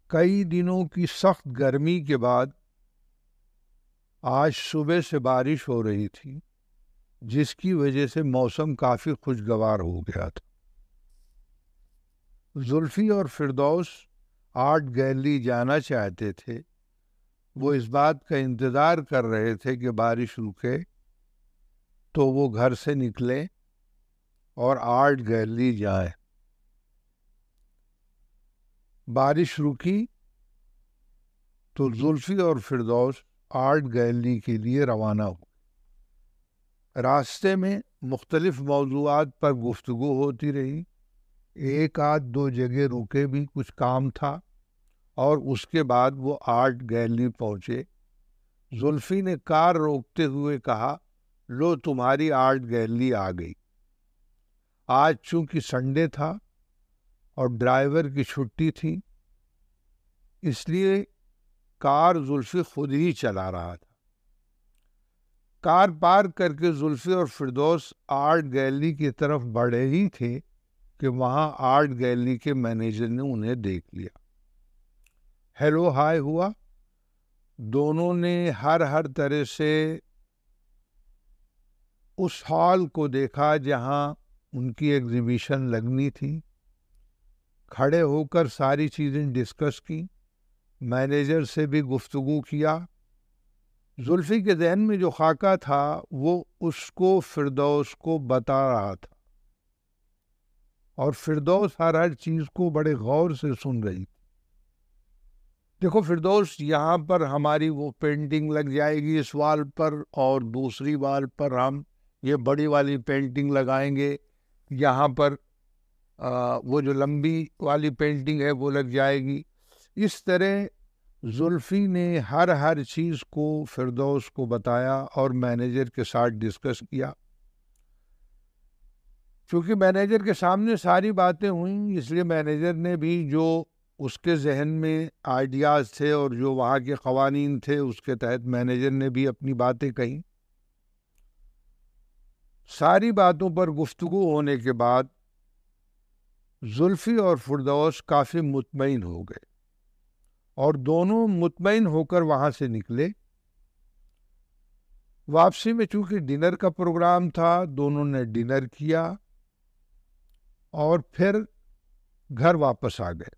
کئی دنوں کی سخت گرمی کے بعد آج صبح سے بارش ہو رہی تھی، جس کی وجہ سے موسم کافی خوشگوار ہو گیا تھا۔ زلفی اور فردوس آرٹ گیلری جانا چاہتے تھے۔ وہ اس بات کا انتظار کر رہے تھے کہ بارش رکے تو وہ گھر سے نکلیں اور آرٹ گیلری جائیں۔ بارش رکی تو زلفی اور فردوس آرٹ گیلری کے لیے روانہ ہوئے۔ راستے میں مختلف موضوعات پر گفتگو ہوتی رہی۔ ایک آدھ دو جگہ رکے بھی، کچھ کام تھا، اور اس کے بعد وہ آرٹ گیلری پہنچے۔ زلفی نے کار روکتے ہوئے کہا، لو تمہاری آرٹ گیلری آ گئی۔ آج چونکہ سنڈے تھا اور ڈرائیور کی چھٹی تھی، اس لیے کار زلفی خود ہی چلا رہا تھا۔ کار پارک کر کے زلفی اور فردوس آرٹ گیلری کی طرف بڑھے ہی تھے کہ وہاں آرٹ گیلری کے مینیجر نے انہیں دیکھ لیا۔ ہیلو ہائے ہوا۔ دونوں نے ہر طرح سے اس ہال کو دیکھا جہاں ان کی ایگزیبیشن لگنی تھی، کھڑے ہو کر ساری چیزیں ڈسکس کی، مینیجر سے بھی گفتگو کیا۔ زلفی کے ذہن میں جو خاکہ تھا وہ اس کو فردوس کو بتا رہا تھا، اور فردوس ہر چیز کو بڑے غور سے سن رہی تھی۔ دیکھو فردوس، یہاں پر ہماری وہ پینٹنگ لگ جائے گی اس وال پر، اور دوسری وال پر ہم یہ بڑی والی پینٹنگ لگائیں گے، یہاں پر وہ جو لمبی والی پینٹنگ ہے وہ لگ جائے گی۔ اس طرح زلفی نے ہر چیز کو فردوس کو بتایا اور مینیجر کے ساتھ ڈسکس کیا۔ چونکہ مینیجر کے سامنے ساری باتیں ہوئیں، اس لیے مینیجر نے بھی جو اس کے ذہن میں آئیڈیاز تھے اور جو وہاں کے قوانین تھے اس کے تحت مینیجر نے بھی اپنی باتیں کہیں۔ ساری باتوں پر گفتگو ہونے کے بعد زلفی اور فردوس کافی مطمئن ہو گئے، اور دونوں مطمئن ہو کر وہاں سے نکلے۔ واپسی میں چونکہ ڈنر کا پروگرام تھا، دونوں نے ڈنر کیا اور پھر گھر واپس آ گئے۔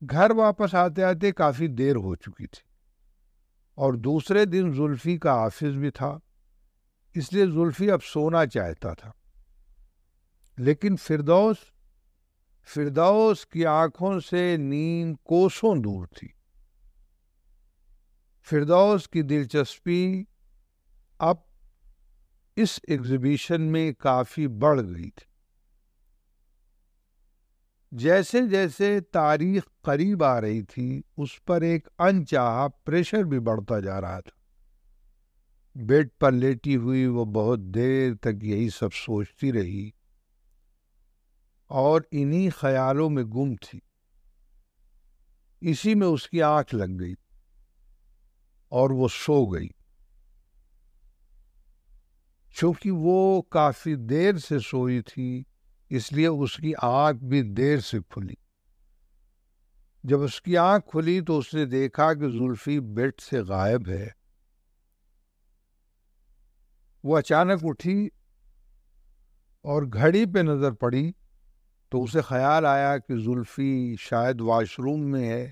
گھر واپس آتے آتے کافی دیر ہو چکی تھی، اور دوسرے دن زلفی کا آفس بھی تھا، اس لیے زلفی اب سونا چاہتا تھا۔ لیکن فردوس کی آنکھوں سے نیند کوسوں دور تھی۔ فردوس کی دلچسپی اب اس ایگزیبیشن میں کافی بڑھ گئی تھی۔ جیسے جیسے تاریخ قریب آ رہی تھی، اس پر ایک انچاہا پریشر بھی بڑھتا جا رہا تھا۔ بیڈ پر لیٹی ہوئی وہ بہت دیر تک یہی سب سوچتی رہی اور انہی خیالوں میں گم تھی۔ اسی میں اس کی آنکھ لگ گئی اور وہ سو گئی۔ چونکہ وہ کافی دیر سے سوئی تھی، اس لیے اس کی آنکھ بھی دیر سے کھلی۔ جب اس کی آنکھ کھلی تو اس نے دیکھا کہ زلفی بیڈ سے غائب ہے۔ وہ اچانک اٹھی اور گھڑی پہ نظر پڑی تو اسے خیال آیا کہ زلفی شاید واش روم میں ہے۔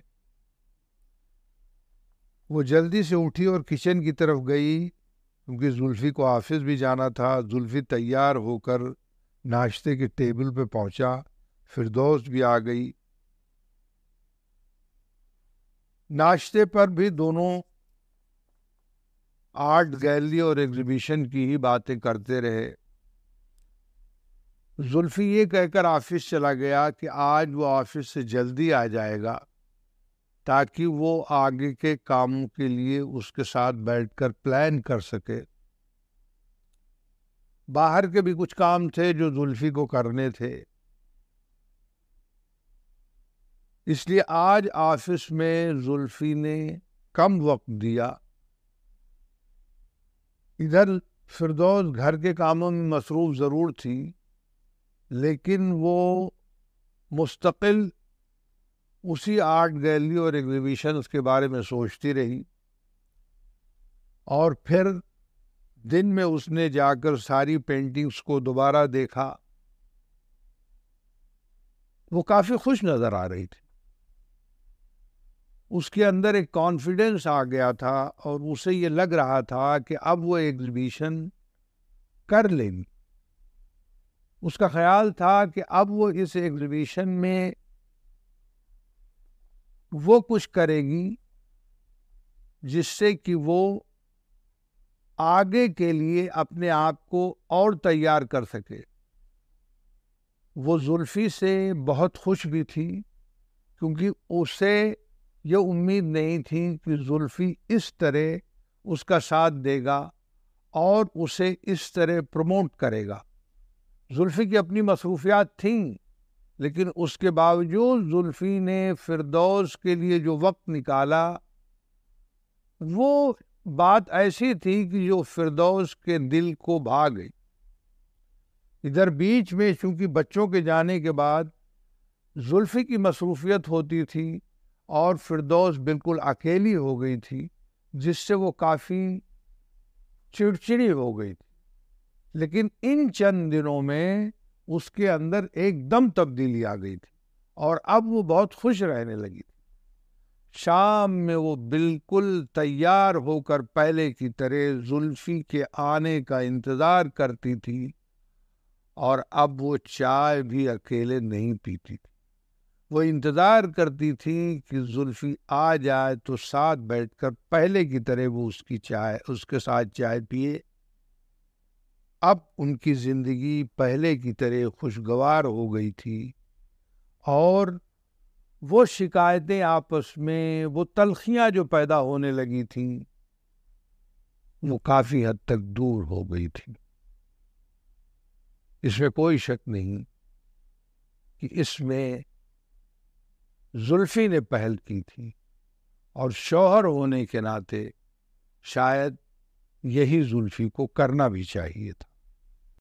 وہ جلدی سے اٹھی اور کچن کی طرف گئی، کیونکہ زلفی کو آفس بھی جانا تھا۔ زلفی تیار ہو کر ناشتے کے ٹیبل پہ پہنچا، فردوس بھی آ گئی۔ ناشتے پر بھی دونوں آرٹ گیلری اور ایگزیبیشن کی ہی باتیں کرتے رہے۔ زلفی یہ کہہ کر آفس چلا گیا کہ آج وہ آفس سے جلدی آ جائے گا تاکہ وہ آگے کے کاموں کے لیے اس کے ساتھ بیٹھ کر پلان کر سکے۔ باہر کے بھی کچھ کام تھے جو زلفی کو کرنے تھے، اس لیے آج آفس میں زلفی نے کم وقت دیا۔ ادھر فردوس گھر کے کاموں میں مصروف ضرور تھی، لیکن وہ مستقل اسی آرٹ گیلری اور ایگزیبیشنز کے بارے میں سوچتی رہی، اور پھر دن میں اس نے جا کر ساری پینٹنگز کو دوبارہ دیکھا. وہ کافی خوش نظر آ رہی تھی. اس کے اندر ایک کانفیڈنس آ گیا تھا، اور اسے یہ لگ رہا تھا کہ اب وہ ایگزیبیشن کر لے گی. اس کا خیال تھا کہ اب وہ اس ایگزیبیشن میں وہ کچھ کرے گی جس سے کہ وہ آگے کے لیے اپنے آپ کو اور تیار کر سکے. وہ زلفی سے بہت خوش بھی تھی، کیونکہ اسے یہ امید نہیں تھی کہ زلفی اس طرح اس کا ساتھ دے گا اور اسے اس طرح پروموٹ کرے گا. زلفی کی اپنی مصروفیات تھیں، لیکن اس کے باوجود زلفی نے فردوس کے لیے جو وقت نکالا، وہ بات ایسی تھی کہ جو فردوس کے دل کو بھا گئی. ادھر بیچ میں چونکہ بچوں کے جانے کے بعد زلفی کی مصروفیت ہوتی تھی اور فردوس بالکل اکیلی ہو گئی تھی، جس سے وہ کافی چڑچڑی ہو گئی تھی. لیکن ان چند دنوں میں اس کے اندر ایک دم تبدیلی آ گئی تھی، اور اب وہ بہت خوش رہنے لگی تھی. شام میں وہ بالکل تیار ہو کر پہلے کی طرح زلفی کے آنے کا انتظار کرتی تھی، اور اب وہ چائے بھی اکیلے نہیں پیتی تھی. وہ انتظار کرتی تھی کہ زلفی آ جائے تو ساتھ بیٹھ کر پہلے کی طرح وہ اس کے ساتھ چائے پیے. اب ان کی زندگی پہلے کی طرح خوشگوار ہو گئی تھی، اور وہ شکایتیں آپس میں، وہ تلخیاں جو پیدا ہونے لگی تھیں، وہ کافی حد تک دور ہو گئی تھی. اس میں کوئی شک نہیں کہ اس میں زلفی نے پہل کی تھی، اور شوہر ہونے کے ناطے شاید یہی زلفی کو کرنا بھی چاہیے تھا.